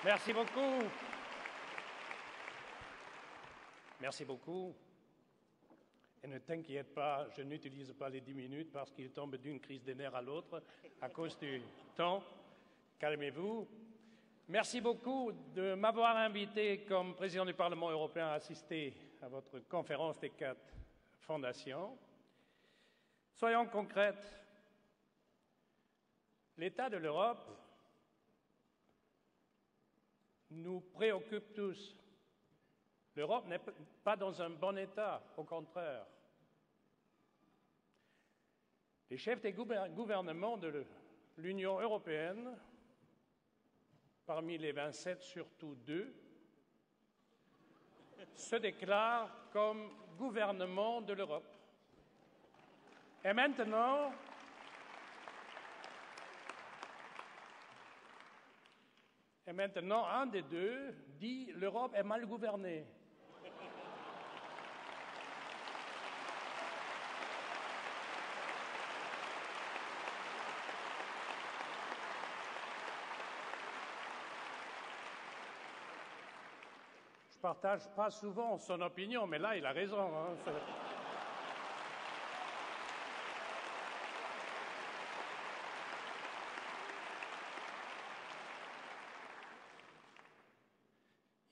Merci beaucoup. Merci beaucoup. Et ne t'inquiète pas, je n'utilise pas les 10 minutes parce qu'il tombe d'une crise des nerfs à l'autre à cause du temps. Calmez-vous. Merci beaucoup de m'avoir invité comme président du Parlement européen à assister à votre conférence des 4 fondations. Soyons concrètes. L'état de l'Europe nous préoccupe tous. L'Europe n'est pas dans un bon état, au contraire. Les chefs des gouvernements de l'Union européenne, parmi les 27, surtout 2, se déclarent comme gouvernement de l'Europe. Et maintenant, un des 2 dit « l'Europe est mal gouvernée ». Je ne partage pas souvent son opinion, mais là, il a raison. Hein.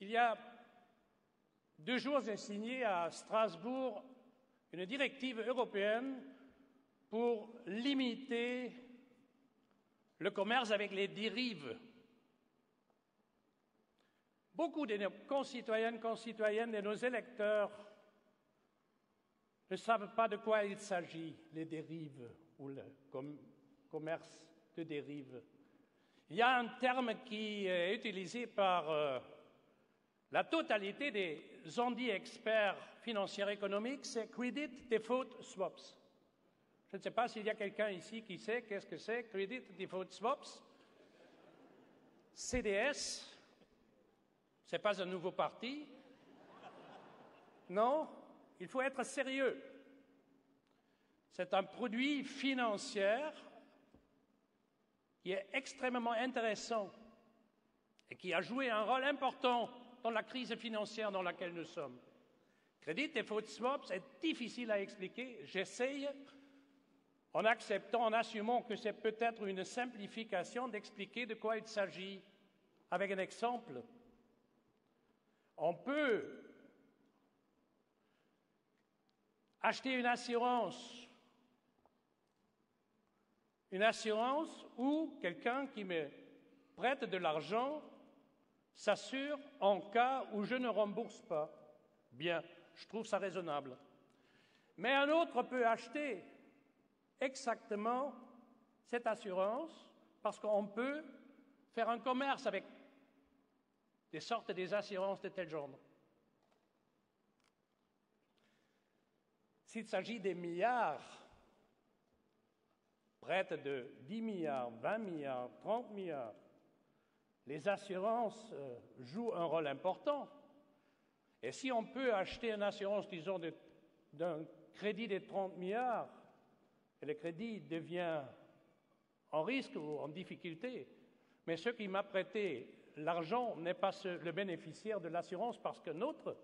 Il y a 2 jours, j'ai signé à Strasbourg une directive européenne pour limiter le commerce avec les dérives. Beaucoup de nos concitoyennes, de nos électeurs ne savent pas de quoi il s'agit, les dérives ou le commerce de dérives. Il y a un terme qui est utilisé par la totalité des experts financiers économiques, c'est Credit Default Swaps. Je ne sais pas s'il y a quelqu'un ici qui sait qu'est-ce que c'est, Credit Default Swaps. CDS, ce n'est pas un nouveau parti. Non, il faut être sérieux. C'est un produit financier qui est extrêmement intéressant et qui a joué un rôle important dans la crise financière dans laquelle nous sommes. Credit Default Swaps est difficile à expliquer. J'essaye, en acceptant, en assumant que c'est peut-être une simplification, d'expliquer de quoi il s'agit avec un exemple. On peut acheter une assurance où quelqu'un qui me prête de l'argent s'assure en cas où je ne rembourse pas. Bien, je trouve ça raisonnable. Mais un autre peut acheter exactement cette assurance parce qu'on peut faire un commerce avec des sortes des assurances de tel genre. S'il s'agit des milliards, près de 10 milliards, 20 milliards, 30 milliards, les assurances jouent un rôle important. Et si on peut acheter une assurance, disons, d'un crédit de 30 milliards, et le crédit devient en risque ou en difficulté, mais ce qui m'a prêté l'argent n'est pas le bénéficiaire de l'assurance parce qu'un autre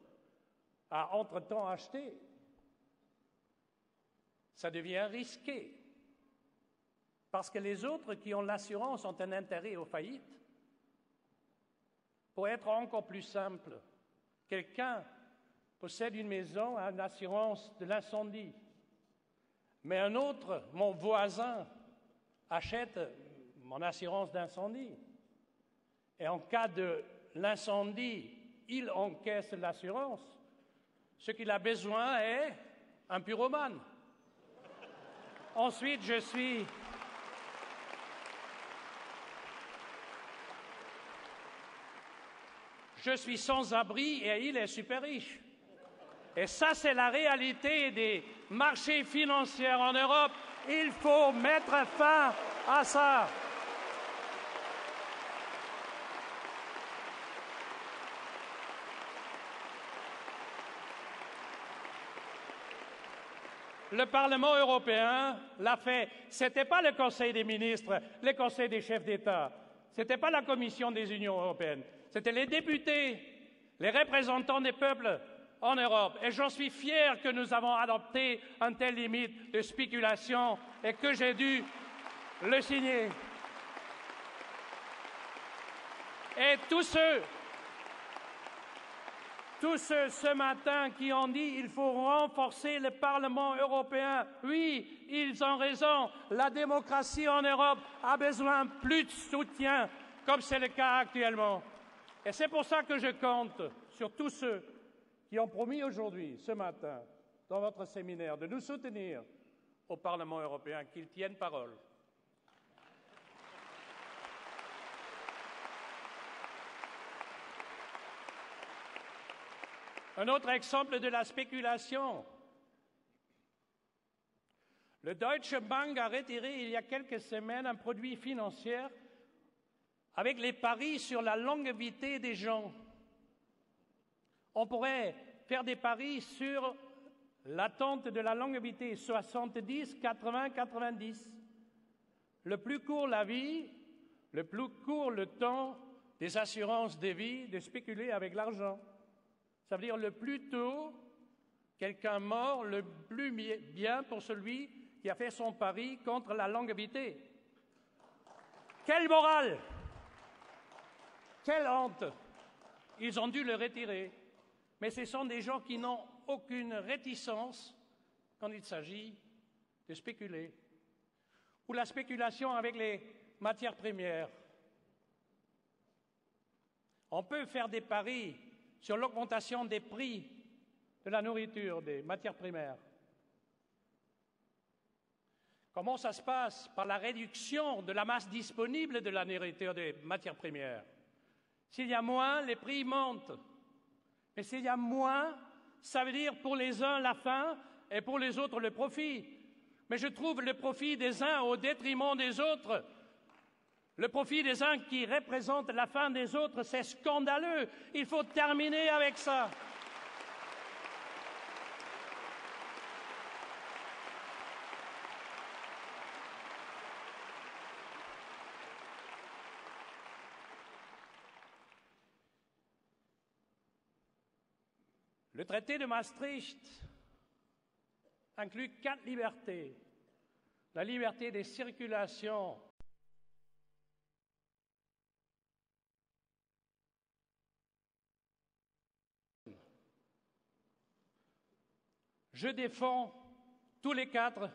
a entre-temps acheté, ça devient risqué. Parce que les autres qui ont l'assurance ont un intérêt aux faillites. Pour être encore plus simple, quelqu'un possède une maison, a une assurance de l'incendie, mais un autre, mon voisin, achète mon assurance d'incendie. Et en cas de l'incendie, il encaisse l'assurance. Ce qu'il a besoin est un pyromane. Ensuite, je suis sans abri et il est super riche. Et ça, c'est la réalité des marchés financiers en Europe. Il faut mettre fin à ça. le Parlement européen l'a fait. Ce n'était pas le Conseil des ministres, le Conseil des chefs d'État. Ce n'était pas la Commission des Unions européennes. C'était les députés, les représentants des peuples en Europe. Et j'en suis fier que nous avons adopté un tel limite de spéculation et que j'ai dû le signer. Et tous ceux ce matin qui ont dit qu'il faut renforcer le Parlement européen, oui, ils ont raison. La démocratie en Europe a besoin plus de soutien, comme c'est le cas actuellement. Et c'est pour ça que je compte sur tous ceux qui ont promis aujourd'hui, ce matin, dans votre séminaire, de nous soutenir au Parlement européen, qu'ils tiennent parole. Un autre exemple de la spéculation. Le Deutsche Bank a retiré il y a quelques semaines un produit financier avec les paris sur la longévité des gens. On pourrait faire des paris sur l'attente de la longévité, 70, 80, 90. Le plus court la vie, le plus court le temps des assurances de vie, de spéculer avec l'argent. Ça veut dire le plus tôt quelqu'un mort, le plus bien pour celui qui a fait son pari contre la longévité. Quelle morale! Quelle honte! Ils ont dû le retirer. Mais ce sont des gens qui n'ont aucune réticence quand il s'agit de spéculer. Ou la spéculation avec les matières premières. On peut faire des paris sur l'augmentation des prix de la nourriture, des matières primaires. Comment ça se passe? Par la réduction de la masse disponible de la nourriture des matières premières. S'il y a moins, les prix montent. Mais s'il y a moins, ça veut dire pour les uns la faim et pour les autres le profit. Mais je trouve le profit des uns au détriment des autres. Le profit des uns qui représente la faim des autres, c'est scandaleux. Il faut terminer avec ça. Le traité de Maastricht inclut 4 libertés. La liberté de circulation, je défends tous les 4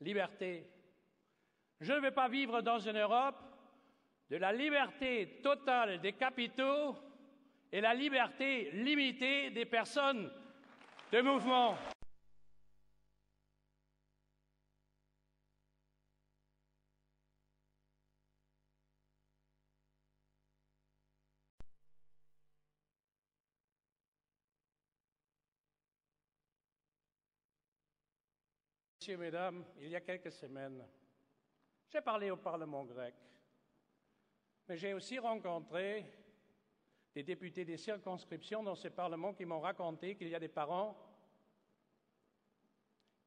libertés. Je ne veux pas vivre dans une Europe de la liberté totale des capitaux et la liberté limitée des personnes de mouvement. Messieurs, Mesdames, il y a quelques semaines, j'ai parlé au Parlement grec, mais j'ai aussi rencontré des députés des circonscriptions dans ce Parlement qui m'ont raconté qu'il y a des parents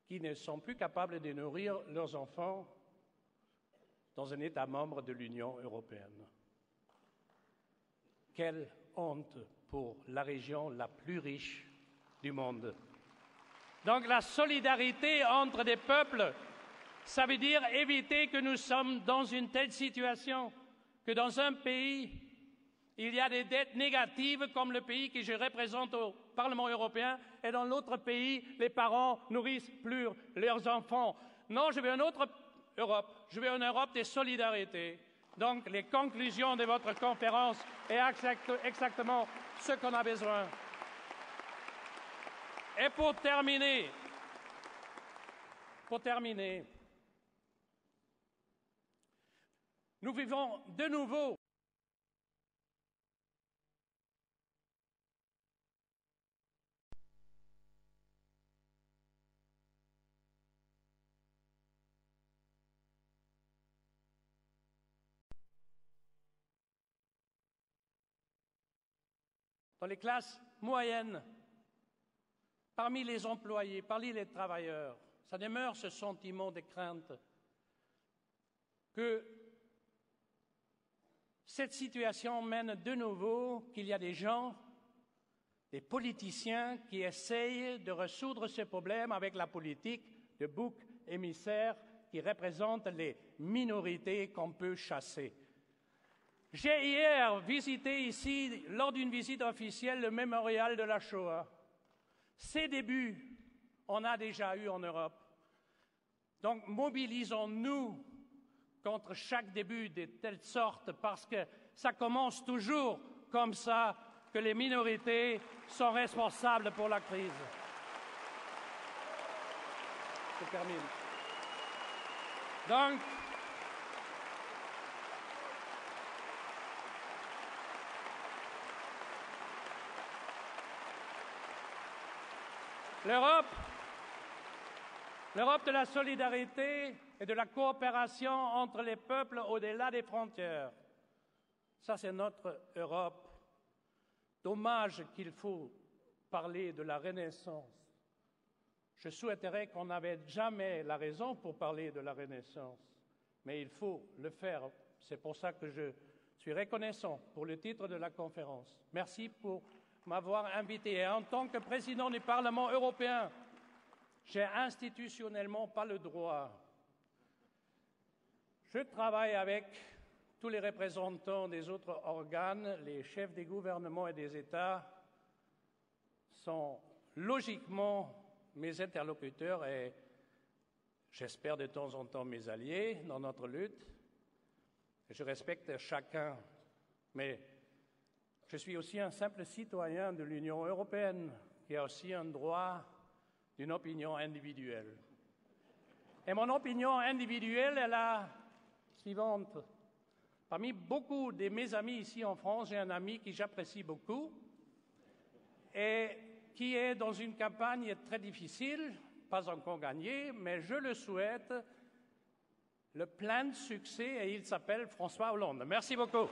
qui ne sont plus capables de nourrir leurs enfants dans un État membre de l'Union européenne. Quelle honte pour la région la plus riche du monde. Donc la solidarité entre des peuples, ça veut dire éviter que nous sommes dans une telle situation, que dans un pays, il y a des dettes négatives comme le pays que je représente au Parlement européen, et dans l'autre pays, les parents nourrissent plus leurs enfants. Non, je veux une autre Europe. Je veux une Europe de solidarité. Donc, les conclusions de votre conférence est exactement ce qu'on a besoin. Et pour terminer, nous vivons de nouveau dans les classes moyennes. parmi les employés, parmi les travailleurs, ça demeure ce sentiment de crainte que cette situation mène de nouveau qu'il y a des gens, des politiciens qui essayent de résoudre ce problème avec la politique de bouc émissaire qui représente les minorités qu'on peut chasser. J'ai hier visité ici, lors d'une visite officielle, le mémorial de la Shoah. Ces débuts, on a déjà eu en Europe. Donc, mobilisons-nous contre chaque début de telle sorte, parce que ça commence toujours comme ça, que les minorités sont responsables pour la crise. Je termine. Donc, l'Europe de la solidarité et de la coopération entre les peuples au-delà des frontières. Ça, c'est notre Europe. Dommage qu'il faut parler de la Renaissance. Je souhaiterais qu'on n'avait jamais la raison pour parler de la Renaissance, mais il faut le faire. C'est pour ça que je suis reconnaissant pour le titre de la conférence. Merci pour m'avoir invité. Et en tant que président du Parlement européen, j'ai institutionnellement pas le droit. Je travaille avec tous les représentants des autres organes, les chefs des gouvernements et des États sont logiquement mes interlocuteurs et j'espère de temps en temps mes alliés dans notre lutte. Je respecte chacun, mais je suis aussi un simple citoyen de l'Union européenne qui a aussi un droit d'une opinion individuelle. Et mon opinion individuelle est la suivante. Parmi beaucoup de mes amis ici en France, j'ai un ami que j'apprécie beaucoup et qui est dans une campagne très difficile, pas encore gagnée, mais je le souhaite, le plein de succès et il s'appelle François Hollande. Merci beaucoup.